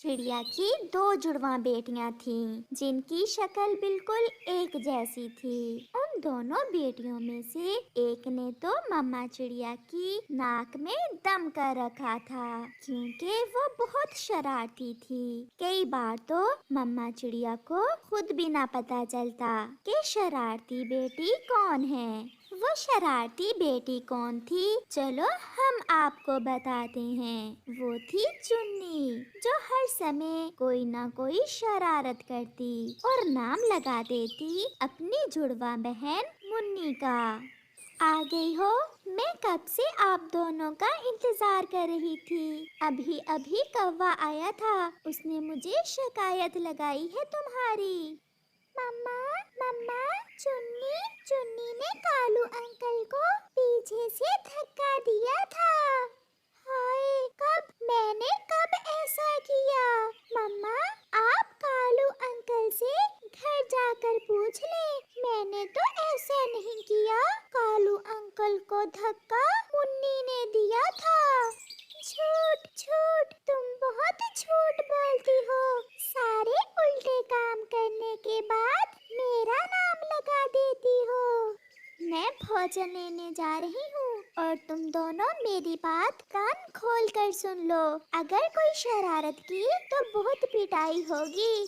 चिड़िया की दो जुड़वा बेटियां थीं, जिनकी शक्ल बिल्कुल एक जैसी थी। उन दोनों बेटियों में से एक ने तो मम्मा चिड़िया की नाक में दम कर रखा था, क्योंकि वो बहुत शरारती थी। कई बार तो मम्मा चिड़िया को खुद भी ना पता चलता कि शरारती बेटी कौन है। वो शरारती बेटी कौन थी? चलो हम आपको बताते हैं। वो थी चुन्नी, जो हर समय कोई ना कोई शरारत करती और नाम लगा देती अपनी जुड़वा बहन मुन्नी का। आ गई हो? मैं कब से आप दोनों का इंतजार कर रही थी। अभी अभी कौवा आया था, उसने मुझे शिकायत लगाई है तुम्हारी। मम्मा, मम्मा, चुन्नी चुन्नी ने कालू अंकल को पीछे से धक्का दिया था। हाय, कब ऐसा किया? मम्मा, आप कालू अंकल से घर जाकर पूछ ले। मैंने तो ऐसा नहीं किया। कालू अंकल को धक्का मुन्नी ने दिया था। झूठ झूठ, तुम बहुत झूठ बोलती हो। सारे उल्टे काम करने के बाद मेरा नाम लगा देती हो। मैं भोजन लेने जा रही हूँ और तुम दोनों मेरी बात कान खोल कर सुन लो। अगर कोई शरारत की तो बहुत पिटाई होगी।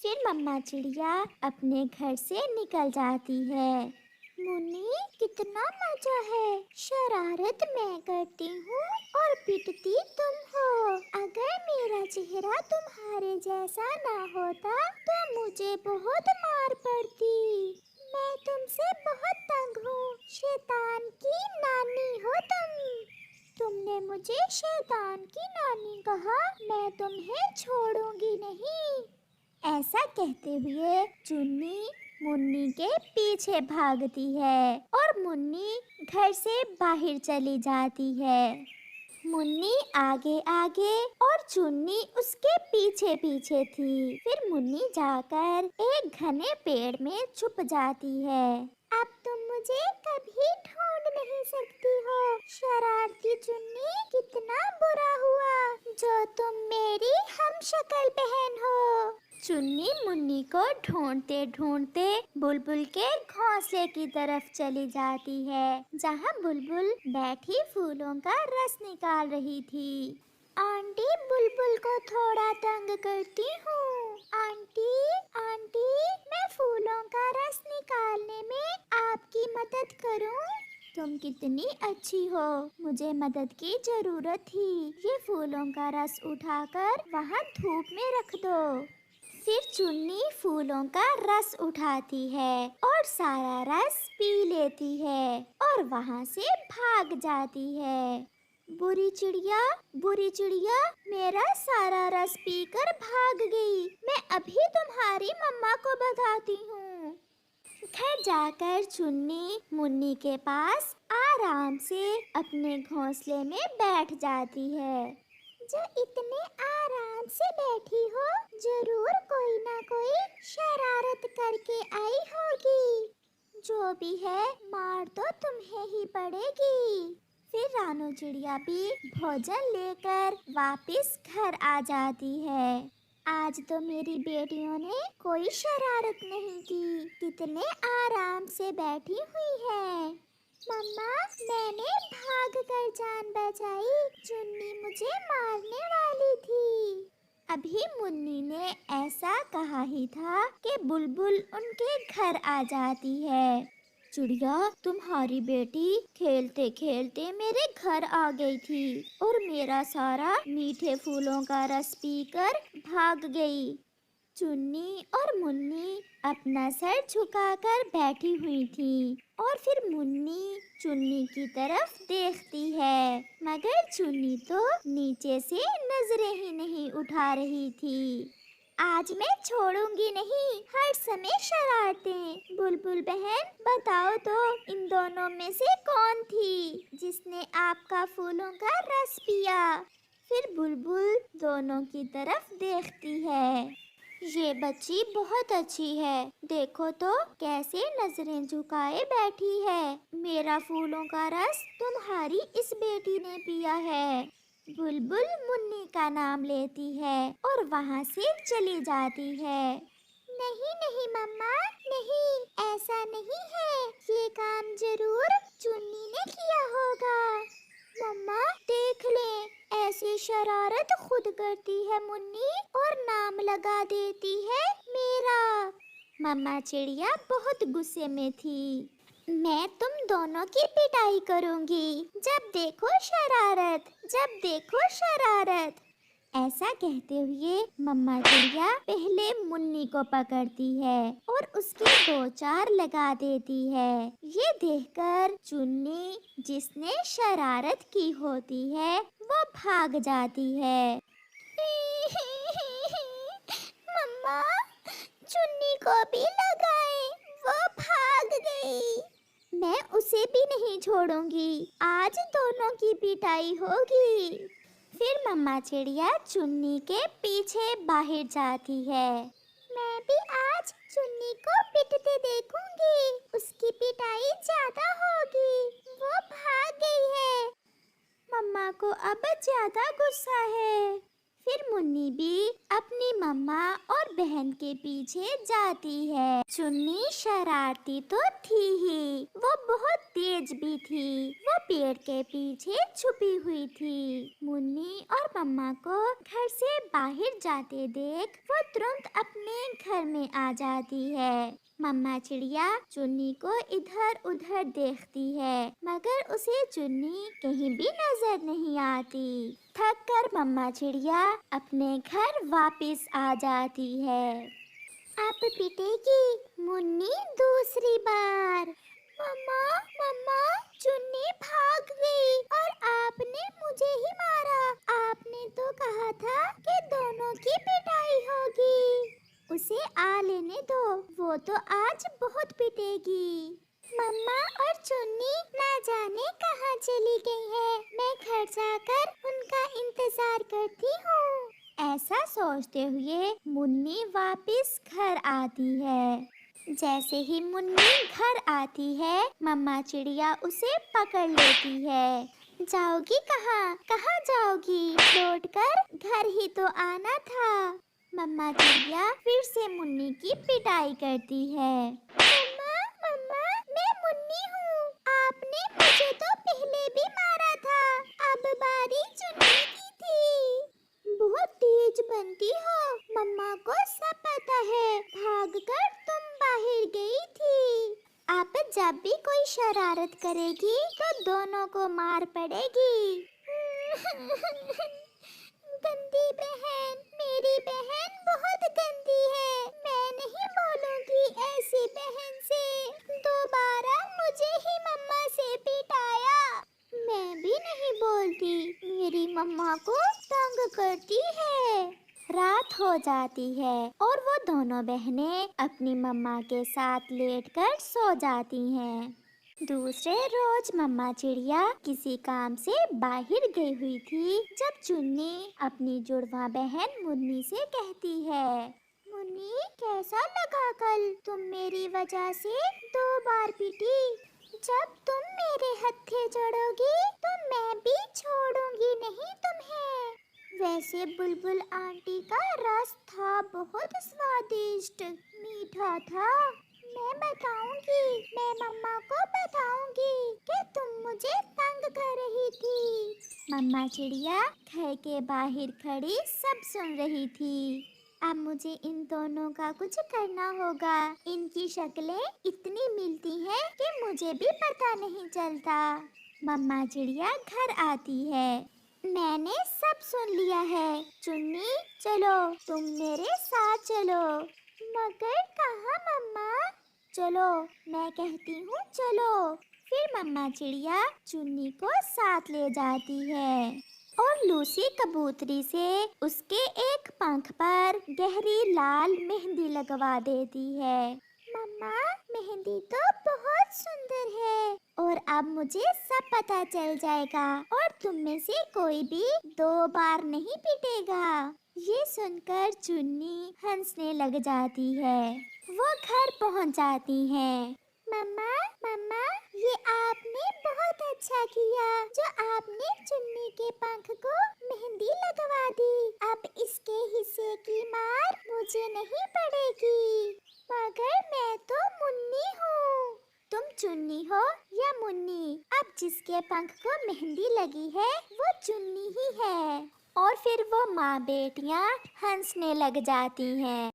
फिर मम्मा चिड़िया अपने घर से निकल जाती है। मुन्नी, कितना मजा है। शरारत मैं करती हूँ और पिटती तुम हो। अगर मेरा चेहरा तुम्हारे जैसा ना होता तो मुझे बहुत मार पड़ती। मैं तुमसे बहुत तंग हूँ। शैतान की नानी हो तुम। तुमने मुझे शैतान की नानी कहा, मैं तुम्हें छोड़ूंगी नहीं। ऐसा कहते हुए चुन्नी मुन्नी के पीछे भागती है और मुन्नी घर से बाहर चली जाती है। मुन्नी आगे आगे और चुन्नी उसके पीछे पीछे थी। फिर मुन्नी जाकर एक घने पेड़ में छुप जाती है। अब तुम मुझे कभी ढूंढ नहीं सकती हो। शरारती चुन्नी, कितना बुरा हुआ जो तुम मेरी हमशक्ल बहन हो। चुन्नी मुन्नी को ढूंढते ढूंढते बुलबुल के घोंसले की तरफ चली जाती है, जहाँ बुलबुल बैठी फूलों का रस निकाल रही थी। आंटी, बुलबुल को थोड़ा तंग करती हूँ। आंटी, आंटी, मैं फूलों का रस निकालने में आपकी मदद करूँ? तुम कितनी अच्छी हो, मुझे मदद की जरूरत थी। ये फूलों का रस उठाकर वहाँ धूप में रख दो। फिर चुन्नी फूलों का रस उठाती है और सारा रस पी लेती है और वहाँ से भाग जाती है। बुरी चिड़िया, मेरा सारा रस पीकर भाग गई। मैं अभी तुम्हारी मम्मा को बताती हूँ। घर जाकर चुन्नी मुन्नी के पास आराम से अपने घोंसले में बैठ जाती है। जो इतने आराम से बैठी हो, जरूर कोई ना कोई शरारत करके आई होगी। जो भी है, मार तो तुम्हें ही पड़ेगी। फिर रानू चिड़िया भी भोजन लेकर वापस घर आ जाती है। आज तो मेरी बेटियों ने कोई शरारत नहीं की, कितने आराम से बैठी हुई है। मम्मा, मैंने भागकर जान बचाई। चुन्नी मुझे मारने वाली थी। अभी मुन्नी ने ऐसा कहा ही था कि बुलबुल उनके घर आ जाती है। चिड़िया, तुम्हारी बेटी खेलते खेलते मेरे घर आ गई थी और मेरा सारा मीठे फूलों का रस पीकर भाग गई। चुन्नी और मुन्नी अपना सर झुकाकर बैठी हुई थी और फिर मुन्नी चुन्नी की तरफ देखती है, मगर चुन्नी तो नीचे से नजरें ही नहीं उठा रही थी। आज मैं छोड़ूंगी नहीं, हर समय शरारतें। बुलबुल बहन, बताओ तो इन दोनों में से कौन थी जिसने आपका फूलों का रस पिया? फिर बुलबुल दोनों की तरफ देखती है। ये बच्ची बहुत अच्छी है, देखो तो कैसे नजरें झुकाए बैठी है। मेरा फूलों का रस तुम्हारी इस बेटी ने पिया है। बुलबुल मुन्नी का नाम लेती है और वहाँ से चली जाती है। नहीं नहीं मम्मा, नहीं, ऐसा नहीं है, ये काम जरूर चुन्नी ने किया होगा। मम्मा देख ले, ऐसी शरारत खुद करती है मुन्नी और नाम लगा देती है मेरा। मम्मा चिड़िया बहुत गुस्से में थी। मैं तुम दोनों की पिटाई करूंगी, जब देखो शरारत, जब देखो शरारत। ऐसा कहते हुए मम्मा चिड़िया पहले मुन्नी को पकड़ती है और उसके दो चार लगा देती है। ये देखकर चुन्नी, जिसने शरारत की होती है, वो भाग जाती है। मम्मा, चुन्नी को भी लगाए, वो भाग गई। मैं उसे भी नहीं छोड़ूंगी, आज दोनों की पिटाई होगी। फिर मम्मा चिड़िया चुन्नी के पीछे बाहर जाती है। मैं भी आज चुन्नी को पिटते देखूंगी, उसकी पिटाई ज्यादा होगी, वो भाग गई है। मम्मा को अब ज्यादा गुस्सा है। फिर मुन्नी भी अपनी मम्मा और बहन के पीछे जाती है। चुन्नी शरारती तो थी ही, वो बहुत तेज भी थी। वो पेड़ के पीछे छुपी हुई थी। मुन्नी और मम्मा को घर से बाहर जाते देख वो तुरंत अपने घर में आ जाती है। मम्मा चिड़िया चुन्नी को इधर उधर देखती है, मगर उसे चुन्नी कहीं भी नजर नहीं आती। थक कर मम्मा चिड़िया अपने घर वापस आ जाती है। अब पिटेगी मुन्नी दूसरी बार। मम्मा, मम्मा, चुन्नी भाग गई और आपने मुझे ही मारा। आपने तो कहा था कि दोनों की पिटाई होगी। उसे आ लेने दो, वो तो आज बहुत पिटेगी। मम्मा और चुन्नी ना जाने कहाँ चली गई है, मैं घर जाकर उनका इंतजार करती हूँ। ऐसा सोचते हुए मुन्नी वापस घर आती है। जैसे ही मुन्नी घर आती है, मम्मा चिड़िया उसे पकड़ लेती है। जाओगी कहाँ, कहाँ जाओगी? लौटकर घर ही तो आना था। मम्मा चिड़िया फिर से मुन्नी की पिटाई करती है। मम्मा, मम्मा, मैं मुन्नी हूँ। आपने मुझे तो पहले भी मारा था, अब बारी चुन्नी की थी। बहुत तेज बनती हो, मम्मा को सब पता है। भागकर तुम बाहर गई थी। अब जब भी कोई शरारत करेगी तो दोनों को मार पड़ेगी। गंदी बहन, मेरी बहन बहुत गंदी है। मैं नहीं बोलूंगी ऐसी बहन से। दोबारा मुझे ही मम्मा से पिटाया। मैं भी नहीं बोलती, मेरी मम्मा को तंग करती है। रात हो जाती है और वो दोनों बहनें अपनी मम्मा के साथ लेटकर सो जाती हैं। दूसरे रोज मम्मा चिड़िया किसी काम से बाहर गई हुई थी, जब चुन्नी अपनी जुड़वा बहन मुन्नी से कहती है, मुन्नी कैसा लगा कल? तुम मेरी वजह से 2 बार पिटी। जब तुम मेरे हत्थे चढ़ोगी तो मैं भी छोड़ूंगी नहीं तुम्हें। वैसे बुलबुल आंटी का रस था बहुत स्वादिष्ट, मीठा था। मैं बताऊंगी, मैं मम्मा को बताऊंगी कि तुम मुझे तंग कर रही थी। मम्मा चिड़िया घर के बाहर खड़ी सब सुन रही थी। अब मुझे इन दोनों का कुछ करना होगा। इनकी शक्लें इतनी मिलती हैं कि मुझे भी पता नहीं चलता। मम्मा चिड़िया घर आती है। मैंने सब सुन लिया है। चुन्नी चलो, तुम मेरे साथ चलो। मगर कहाँ मम्मा? चलो, मैं कहती हूँ चलो। फिर मम्मा चिड़िया चुन्नी को साथ ले जाती है और लूसी कबूतरी से उसके एक पंख पर गहरी लाल मेहंदी लगवा देती है। मम्मा, मेहंदी तो बहुत सुंदर है और अब मुझे सब पता चल जाएगा और तुम में से कोई भी 2 बार नहीं पिटेगा। ये सुनकर चुन्नी हंसने लग जाती है। वो घर पहुंच जाती हैं। मम्मा मम्मा, ये आपने बहुत अच्छा किया जो आपने चुन्नी के पंख को मेहंदी लगवा दी। अब इसके हिस्से की मार मुझे नहीं पड़ेगी। मगर मैं तो मुन्नी हूँ। तुम चुन्नी हो या मुन्नी, अब जिसके पंख को मेहंदी लगी है वो चुन्नी ही है। और फिर वो माँ बेटियाँ हंसने लग जाती हैं।